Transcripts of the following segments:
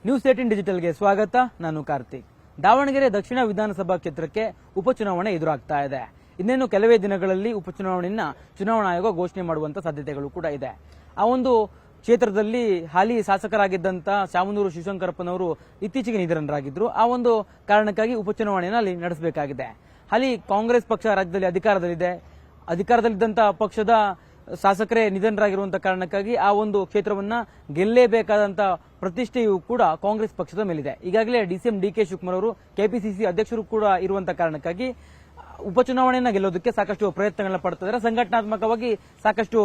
News18 ಡಿಜಿಟಲ್ಗೆ ಸ್ವಾಗತ. ನಾನು ಕಾರ್ತಿಕ್. ದಾವಣಗೆರೆ ದಕ್ಷಿಣ ವಿಧಾನಸಭಾ ಕ್ಷೇತ್ರಕ್ಕೆ ಉಪಚುನಾವಣೆ ಎದುರಾಗ್ತಾ ಇದೆ. ಇನ್ನೇನು ಕೆಲವೇ ದಿನಗಳಲ್ಲಿ ಉಪಚುನಾವಣೆಯನ್ನ ಚುನಾವಣಾ ಆಯೋಗ ಘೋಷಣೆ ಮಾಡುವಂತ ಸಾಧ್ಯತೆಗಳು ಕೂಡ ಇದೆ. ಆ ಒಂದು ಕ್ಷೇತ್ರದಲ್ಲಿ ಹಾಲಿ ಶಾಸಕರಾಗಿದ್ದಂತ ಶಾಮನೂರು ಶಿವಶಂಕರಪ್ಪನವರು ಇತ್ತೀಚೆಗೆ ನಿಧನರಾಗಿದ್ರು. ಆ ಒಂದು ಕಾರಣಕ್ಕಾಗಿ ಉಪಚುನಾವಣೆಯನ್ನು ಅಲ್ಲಿ ನಡೆಸಬೇಕಾಗಿದೆ. ಹಾಲಿ ಕಾಂಗ್ರೆಸ್ ಪಕ್ಷ ರಾಜ್ಯದಲ್ಲಿ ಅಧಿಕಾರದಲ್ಲಿದ್ದಂತ ಪಕ್ಷದ ಶಾಸಕರೇ ನಿಧನರಾಗಿರುವಂತಹ ಕಾರಣಕ್ಕಾಗಿ ಆ ಒಂದು ಕ್ಷೇತ್ರವನ್ನ ಗೆಲ್ಲೇಬೇಕಾದಂತ ಪ್ರತಿಷ್ಠೆಯೂ ಕೂಡ ಕಾಂಗ್ರೆಸ್ ಪಕ್ಷದ ಮೇಲಿದೆ. ಈಗಾಗಲೇ ಡಿಸಿಎಂ ಡಿಕೆ ಶಿವಕುಮಾರ್ ಅವರು ಕೆಪಿಸಿಸಿ ಅಧ್ಯಕ್ಷರು ಕೂಡ ಇರುವಂತಹ ಕಾರಣಕ್ಕಾಗಿ ಉಪಚುನಾವಣೆಯನ್ನ ಗೆಲ್ಲೋದಕ್ಕೆ ಸಾಕಷ್ಟು ಪ್ರಯತ್ನಗಳನ್ನ ಪಡ್ತಿದ್ದಾರೆ. ಸಂಘಟನಾತ್ಮಕವಾಗಿ ಸಾಕಷ್ಟು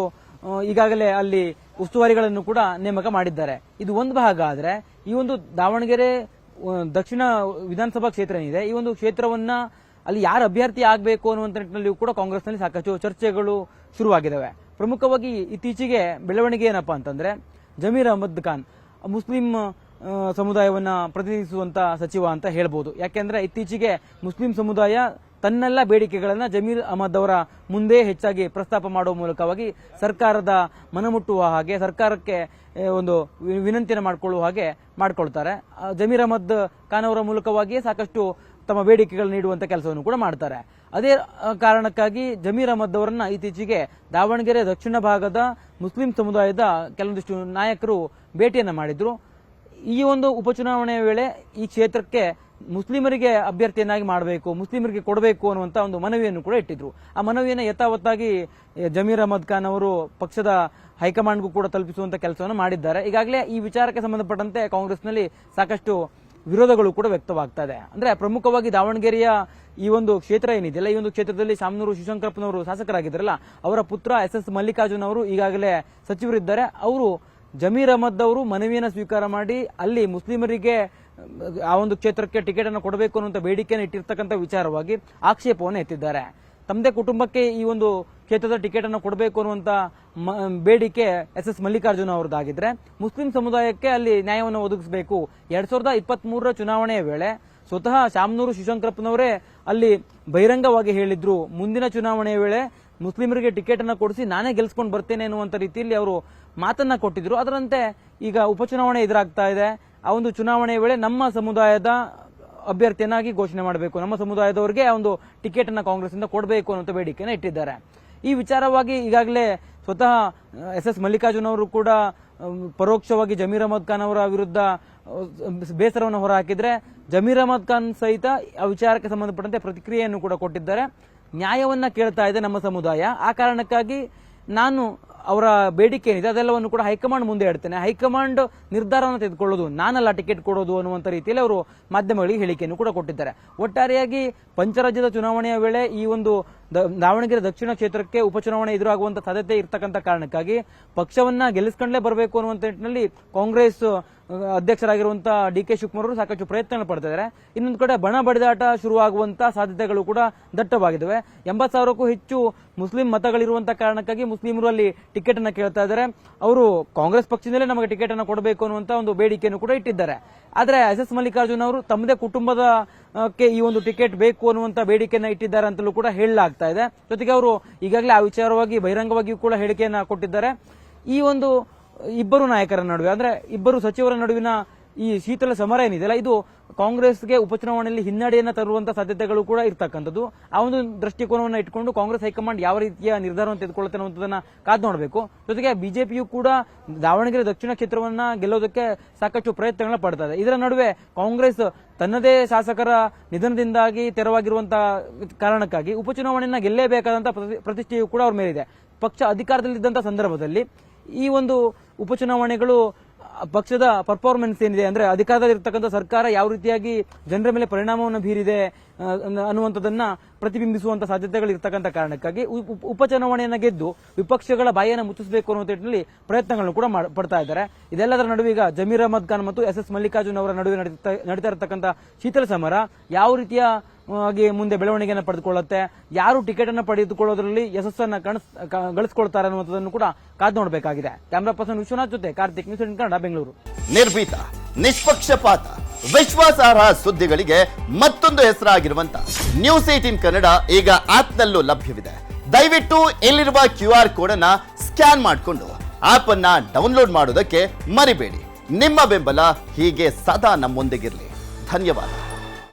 ಈಗಾಗಲೇ ಅಲ್ಲಿ ಉಸ್ತುವಾರಿಗಳನ್ನು ಕೂಡ ನೇಮಕ ಮಾಡಿದ್ದಾರೆ. ಇದು ಒಂದು ಭಾಗ ಆದ್ರೆ, ಈ ಒಂದು ದಾವಣಗೆರೆ ದಕ್ಷಿಣ ವಿಧಾನಸಭಾ ಕ್ಷೇತ್ರ ಏನಿದೆ, ಈ ಒಂದು ಕ್ಷೇತ್ರವನ್ನ ಅಲ್ಲಿ ಯಾರು ಅಭ್ಯರ್ಥಿ ಆಗಬೇಕು ಅನ್ನುವಂತ ನಿಟ್ಟಿನಲ್ಲಿಯೂ ಕೂಡ ಕಾಂಗ್ರೆಸ್ನಲ್ಲಿ ಸಾಕಷ್ಟು ಚರ್ಚೆಗಳು ಶುರುವಾಗಿದ್ದಾವೆ. ಪ್ರಮುಖವಾಗಿ ಇತ್ತೀಚೆಗೆ ಬೆಳವಣಿಗೆ ಏನಪ್ಪಾ ಅಂತಂದ್ರೆ, ಜಮೀರ್ ಅಹಮದ್ ಖಾನ್ ಮುಸ್ಲಿಂ ಸಮುದಾಯವನ್ನ ಪ್ರತಿನಿಧಿಸುವಂತ ಸಚಿವ ಅಂತ ಹೇಳ್ಬೋದು. ಯಾಕೆಂದ್ರೆ ಇತ್ತೀಚೆಗೆ ಮುಸ್ಲಿಂ ಸಮುದಾಯ ತನ್ನೆಲ್ಲ ಬೇಡಿಕೆಗಳನ್ನ ಜಮೀರ್ ಅಹಮದ್ ಅವರ ಮುಂದೆ ಹೆಚ್ಚಾಗಿ ಪ್ರಸ್ತಾಪ ಮಾಡುವ ಮೂಲಕವಾಗಿ ಸರ್ಕಾರದ ಮನಮುಟ್ಟುವ ಹಾಗೆ, ಸರ್ಕಾರಕ್ಕೆ ಒಂದು ವಿನಂತಿಯನ್ನು ಮಾಡಿಕೊಳ್ಳುವ ಹಾಗೆ ಮಾಡ್ಕೊಳ್ತಾರೆ. ಜಮೀರ್ ಅಹಮದ್ ಖಾನ್ ಅವರ ಮೂಲಕವಾಗಿಯೇ ಸಾಕಷ್ಟು ತಮ್ಮ ಬೇಡಿಕೆಗಳು ನೀಡುವಂತ ಕೆಲಸವನ್ನು ಕೂಡ ಮಾಡ್ತಾರೆ. ಅದೇ ಕಾರಣಕ್ಕಾಗಿ ಜಮೀರ್ ಅಹಮದ್ ಅವರನ್ನ ಇತ್ತೀಚೆಗೆ ದಾವಣಗೆರೆ ದಕ್ಷಿಣ ಭಾಗದ ಮುಸ್ಲಿಂ ಸಮುದಾಯದ ಕೆಲವೊಂದಿಷ್ಟು ನಾಯಕರು ಭೇಟಿಯನ್ನ ಮಾಡಿದ್ರು. ಈ ಒಂದು ಉಪಚುನಾವಣೆಯ ವೇಳೆ ಈ ಕ್ಷೇತ್ರಕ್ಕೆ ಮುಸ್ಲಿಮರಿಗೆ ಅಭ್ಯರ್ಥಿಯನ್ನಾಗಿ ಮಾಡಬೇಕು, ಮುಸ್ಲಿಮರಿಗೆ ಕೊಡಬೇಕು ಅನ್ನುವಂತ ಒಂದು ಮನವಿಯನ್ನು ಕೂಡ ಇಟ್ಟಿದ್ರು. ಆ ಮನವಿಯನ್ನು ಯಥಾವತ್ತಾಗಿ ಜಮೀರ್ ಅಹಮದ್ ಖಾನ್ ಅವರು ಪಕ್ಷದ ಹೈಕಮಾಂಡ್ಗೂ ಕೂಡ ತಲುಪಿಸುವಂತ ಕೆಲಸವನ್ನು ಮಾಡಿದ್ದಾರೆ. ಈಗಾಗಲೇ ಈ ವಿಚಾರಕ್ಕೆ ಸಂಬಂಧಪಟ್ಟಂತೆ ಕಾಂಗ್ರೆಸ್ನಲ್ಲಿ ಸಾಕಷ್ಟು ವಿರೋಧಗಳು ಕೂಡ ವ್ಯಕ್ತವಾಗ್ತಾ ಇದೆ. ಅಂದ್ರೆ ಪ್ರಮುಖವಾಗಿ ದಾವಣಗೆರೆಯ ಈ ಒಂದು ಕ್ಷೇತ್ರ ಏನಿದೆಯಲ್ಲ, ಈ ಒಂದು ಕ್ಷೇತ್ರದಲ್ಲಿ ಶಾಮನೂರು ಶಿವಶಂಕರಪ್ಪನವರು ಶಾಸಕರಾಗಿದ್ದಾರಲ್ಲ, ಅವರ ಪುತ್ರ ಎಸ್ ಮಲ್ಲಿಕಾರ್ಜುನ್ ಅವರು ಈಗಾಗಲೇ ಸಚಿವರಿದ್ದಾರೆ. ಅವರು ಜಮೀರ್ ಅಹಮದ್ ಅವರು ಮನವಿಯನ್ನು ಸ್ವೀಕಾರ ಮಾಡಿ ಅಲ್ಲಿ ಮುಸ್ಲಿಮರಿಗೆ ಆ ಒಂದು ಕ್ಷೇತ್ರಕ್ಕೆ ಟಿಕೆಟ್ ಅನ್ನು ಕೊಡಬೇಕು ಅನ್ನುವಂತ ಬೇಡಿಕೆಯನ್ನು ಇಟ್ಟಿರ್ತಕ್ಕಂಥ ವಿಚಾರವಾಗಿ ಆಕ್ಷೇಪವನ್ನು ಎತ್ತಿದ್ದಾರೆ. ತಮ್ಮದೇ ಕುಟುಂಬಕ್ಕೆ ಈ ಒಂದು ಕ್ಷೇತ್ರದ ಟಿಕೆಟ್ ಅನ್ನು ಕೊಡಬೇಕು ಅನ್ನುವಂತ ಬೇಡಿಕೆ ಎಸ್ ಮಲ್ಲಿಕಾರ್ಜುನ ಅವರದಾಗಿದ್ರೆ, ಮುಸ್ಲಿಂ ಸಮುದಾಯಕ್ಕೆ ಅಲ್ಲಿ ನ್ಯಾಯವನ್ನು ಒದಗಿಸಬೇಕು. 2023 ಚುನಾವಣೆಯ ವೇಳೆ ಸ್ವತಃ ಶಾಮನೂರು ಶಿವಶಂಕರಪ್ಪನವರೇ ಅಲ್ಲಿ ಬಹಿರಂಗವಾಗಿ ಹೇಳಿದ್ರು, ಮುಂದಿನ ಚುನಾವಣೆಯ ವೇಳೆ ಮುಸ್ಲಿಮರಿಗೆ ಟಿಕೆಟ್ ಅನ್ನು ಕೊಡಿಸಿ ನಾನೇ ಗೆಲ್ಸ್ಕೊಂಡು ಬರ್ತೇನೆ ಅನ್ನುವಂತ ರೀತಿಯಲ್ಲಿ ಅವರು ಮಾತನ್ನ ಕೊಟ್ಟಿದ್ರು. ಅದರಂತೆ ಈಗ ಉಪಚುನಾವಣೆ ಎದುರಾಗ್ತಾ ಇದೆ. ಆ ಒಂದು ಚುನಾವಣೆಯ ವೇಳೆ ನಮ್ಮ ಸಮುದಾಯದ ಅಭ್ಯರ್ಥಿಯನ್ನಾಗಿ ಘೋಷಣೆ ಮಾಡಬೇಕು, ನಮ್ಮ ಸಮುದಾಯದವರಿಗೆ ಆ ಒಂದು ಟಿಕೆಟ್ ಅನ್ನ ಕಾಂಗ್ರೆಸ್ ಇಂದ ಕೊಡಬೇಕು ಅನ್ನುವಂತ ಬೇಡಿಕೆಯನ್ನು ಇಟ್ಟಿದ್ದಾರೆ. ಈ ವಿಚಾರವಾಗಿ ಈಗಾಗಲೇ ಸ್ವತಃ ಎಸ್ ಮಲ್ಲಿಕಾರ್ಜುನ್ ಅವರು ಕೂಡ ಪರೋಕ್ಷವಾಗಿ ಜಮೀರ್ ಅಹಮದ್ ಖಾನ್ ಅವರ ವಿರುದ್ಧ ಬೇಸರವನ್ನು ಹೊರಹಾಕಿದ್ರೆ, ಜಮೀರ್ ಅಹಮದ್ ಖಾನ್ ಸಹಿತ ಆ ವಿಚಾರಕ್ಕೆ ಸಂಬಂಧಪಟ್ಟಂತೆ ಪ್ರತಿಕ್ರಿಯೆಯನ್ನು ಕೂಡ ಕೊಟ್ಟಿದ್ದಾರೆ. ನ್ಯಾಯವನ್ನ ಕೇಳ್ತಾ ಇದೆ ನಮ್ಮ ಸಮುದಾಯ, ಆ ಕಾರಣಕ್ಕಾಗಿ ನಾನು ಅವರ ಬೇಡಿಕೆ ಏನಿದೆ ಅದೆಲ್ಲವನ್ನು ಕೂಡ ಹೈಕಮಾಂಡ್ ಮುಂದೆ ಇಡ್ತೇನೆ, ಹೈಕಮಾಂಡ್ ನಿರ್ಧಾರವನ್ನು ತೆಗೆದುಕೊಳ್ಳೋದು, ನಾನಲ್ಲ ಟಿಕೆಟ್ ಕೊಡೋದು ಅನ್ನುವಂತ ರೀತಿಯಲ್ಲಿ ಅವರು ಮಾಧ್ಯಮಗಳಿಗೆ ಹೇಳಿಕೆಯನ್ನು ಕೂಡ ಕೊಟ್ಟಿದ್ದಾರೆ. ಒಟ್ಟಾರೆಯಾಗಿ ಪಂಚರಾಜ್ಯದ ಚುನಾವಣೆಯ ವೇಳೆ ಈ ಒಂದು ದಾವಣಗೆರೆ ದಕ್ಷಿಣ ಕ್ಷೇತ್ರಕ್ಕೆ ಉಪಚುನಾವಣೆ ಎದುರಾಗುವಂತ ಸಾಧ್ಯತೆ ಇರತಕ್ಕಂಥ ಕಾರಣಕ್ಕಾಗಿ ಪಕ್ಷವನ್ನ ಗೆಲ್ಲಿಸಿಕೊಂಡೇ ಬರಬೇಕು ಅನ್ನುವಂತ ನಿಟ್ಟಿನಲ್ಲಿ ಕಾಂಗ್ರೆಸ್ ಅಧ್ಯಕ್ಷರಾಗಿರುವಂತಹ ಡಿಕೆ ಶಿವಕುಮಾರ್ ಅವರು ಸಾಕಷ್ಟು ಪ್ರಯತ್ನ ಪಡ್ತಿದ್ದಾರೆ. ಇನ್ನೊಂದು ಕಡೆ ಬಣ ಬಡಿದಾಟ ಶುರುವಾಗುವಂತಹ ಸಾಧ್ಯತೆಗಳು ಕೂಡ ದಟ್ಟವಾಗಿದ್ದಾವೆ. 80,000ಕ್ಕೂ ಹೆಚ್ಚು ಮುಸ್ಲಿಂ ಮತಗಳಿರುವಂತಹ ಕಾರಣಕ್ಕಾಗಿ ಮುಸ್ಲಿಮರು ಅಲ್ಲಿ ಟಿಕೆಟ್ ಅನ್ನ ಕೇಳ್ತಾ ಇದ್ದಾರೆ. ಅವರು ಕಾಂಗ್ರೆಸ್ ಪಕ್ಷದಲ್ಲೇ ನಮಗೆ ಟಿಕೆಟ್ ಅನ್ನು ಕೊಡಬೇಕು ಅನ್ನುವಂತ ಒಂದು ಬೇಡಿಕೆಯನ್ನು ಕೂಡ ಇಟ್ಟಿದ್ದಾರೆ. ಆದ್ರೆ ಎಸ್ ಮಲ್ಲಿಕಾರ್ಜುನ್ ಅವರು ತಮ್ಮದೇ ಕುಟುಂಬದ ಈ ಒಂದು ಟಿಕೆಟ್ ಬೇಕು ಅನ್ನುವಂತ ಬೇಡಿಕೆಯನ್ನ ಇಟ್ಟಿದ್ದಾರೆ ಅಂತಲೂ ಕೂಡ ಹೇಳಲಾಗ್ತಾ ಇದೆ. ಜೊತೆಗೆ ಅವರು ಈಗಾಗಲೇ ಆ ವಿಚಾರವಾಗಿ ಬಹಿರಂಗವಾಗಿಯೂ ಕೂಡ ಹೇಳಿಕೆಯನ್ನ ಕೊಟ್ಟಿದ್ದಾರೆ. ಈ ಒಂದು ಇಬ್ಬರು ನಾಯಕರ ನಡುವೆ, ಅಂದ್ರೆ ಇಬ್ಬರು ಸಚಿವರ ನಡುವಿನ ಈ ಶೀತಲ ಸಮರ ಏನಿದೆಯಲ್ಲ, ಇದು ಕಾಂಗ್ರೆಸ್ಗೆ ಉಪಚುನಾವಣೆಯಲ್ಲಿ ಹಿನ್ನಡೆಯನ್ನ ತರುವಂತ ಸಾಧ್ಯತೆಗಳು ಕೂಡ ಇರ್ತಕ್ಕಂಥದ್ದು. ಆ ಒಂದು ದೃಷ್ಟಿಕೋನವನ್ನು ಇಟ್ಕೊಂಡು ಕಾಂಗ್ರೆಸ್ ಹೈಕಮಾಂಡ್ ಯಾವ ರೀತಿಯ ನಿರ್ಧಾರವನ್ನು ತೆಗೆದುಕೊಳ್ಳುತ್ತೆ ಅನ್ನುವಂಥದ್ದನ್ನ ಕಾದು ನೋಡಬೇಕು. ಜೊತೆಗೆ ಬಿಜೆಪಿಯು ಕೂಡ ದಾವಣಗೆರೆ ದಕ್ಷಿಣ ಕ್ಷೇತ್ರವನ್ನ ಗೆಲ್ಲೋದಕ್ಕೆ ಸಾಕಷ್ಟು ಪ್ರಯತ್ನಗಳನ್ನ ಪಡ್ತಾ ಇದೆ. ಇದರ ನಡುವೆ ಕಾಂಗ್ರೆಸ್ ತನ್ನದೇ ಶಾಸಕರ ನಿಧನದಿಂದಾಗಿ ತೆರವಾಗಿರುವಂತಹ ಕಾರಣಕ್ಕಾಗಿ ಉಪಚುನಾವಣೆಯನ್ನ ಗೆಲ್ಲೇಬೇಕಾದಂತಹ ಪ್ರತಿಷ್ಠೆಯು ಕೂಡ ಅವ್ರ ಮೇಲಿದೆ. ಪಕ್ಷ ಅಧಿಕಾರದಲ್ಲಿದ್ದಂತಹ ಸಂದರ್ಭದಲ್ಲಿ ಈ ಒಂದು ಉಪಚುನಾವಣೆಗಳು ಪಕ್ಷದ ಪರ್ಫಾರ್ಮೆನ್ಸ್ ಏನಿದೆ, ಅಂದ್ರೆ ಅಧಿಕಾರದಲ್ಲಿರ್ತಕ್ಕಂಥ ಸರ್ಕಾರ ಯಾವ ರೀತಿಯಾಗಿ ಜನರ ಮೇಲೆ ಪರಿಣಾಮವನ್ನು ಬೀರಿದೆ ಅನ್ನುವಂಥದ್ದನ್ನ ಪ್ರತಿಬಿಂಬಿಸುವಂತ ಸಾಧ್ಯತೆಗಳು ಇರ್ತಕ್ಕಂಥ ಕಾರಣಕ್ಕಾಗಿ ಉಪಚುನಾವಣೆಯನ್ನು ಗೆದ್ದು ವಿಪಕ್ಷಗಳ ಬಾಯಿಯನ್ನು ಮುಚ್ಚಿಸಬೇಕು ಅನ್ನುವ ನಿಟ್ಟಿನಲ್ಲಿ ಪ್ರಯತ್ನಗಳನ್ನು ಕೂಡ ಪಡ್ತಾ ಇದ್ದಾರೆ. ಇದೆಲ್ಲದರ ನಡುವೆ ಈಗ ಜಮೀರ್ ಅಹಮದ್ ಖಾನ್ ಮತ್ತು ಎಸ್ ಮಲ್ಲಿಕಾರ್ಜುನ್ ಅವರ ನಡುವೆ ನಡೀತಾ ಇರತಕ್ಕಂಥ ಶೀತಲ ಸಮರ ಯಾವ ರೀತಿಯ ಮುಂದೆ ಬೆಳವಣಿಗೆಯನ್ನು ಪಡೆದುಕೊಳ್ಳುತ್ತೆ, ಯಾರು ಟಿಕೆಟ್ ಅನ್ನು ಪಡೆದುಕೊಳ್ಳೋದ್ರಲ್ಲಿ ಯಶಸ್ಸನ್ನು ಗಳಿಸಿಕೊಳ್ತಾರೆ ಅನ್ನುವಂಥದ್ದನ್ನು ಕೂಡ ಕಾದು ನೋಡಬೇಕಾಗಿದೆ. ಕ್ಯಾಮರಾ ಪರ್ಸನ್ ವಿಶ್ವನಾಥ್ ಜೊತೆ ಕಾರ್ತಿಕ್, ನ್ಯೂಸ್18 ಕನ್ನಡ, ಬೆಂಗಳೂರು. ನಿರ್ಭೀತ, ನಿಷ್ಪಕ್ಷಪಾತ, ವಿಶ್ವಾಸಾರ್ಹ ಸುದ್ದಿಗಳಿಗೆ ಮತ್ತೊಂದು ಹೆಸರಾಗಿರುವಂತ ನ್ಯೂಸ್18 ಕನ್ನಡ ಈಗ ಆಪ್ನಲ್ಲೂ ಲಭ್ಯವಿದೆ. ದಯವಿಟ್ಟು ಇಲ್ಲಿರುವ QR ಕೋಡ್ ಅನ್ನ ಸ್ಕ್ಯಾನ್ ಮಾಡಿಕೊಂಡು ಆಪ್ ಅನ್ನ ಡೌನ್ಲೋಡ್ ಮಾಡೋದಕ್ಕೆ ಮರಿಬೇಡಿ. ನಿಮ್ಮ ಬೆಂಬಲ ಹೀಗೆ ಸದಾ ನಮ್ಮೊಂದಿಗಿರಲಿ. ಧನ್ಯವಾದ.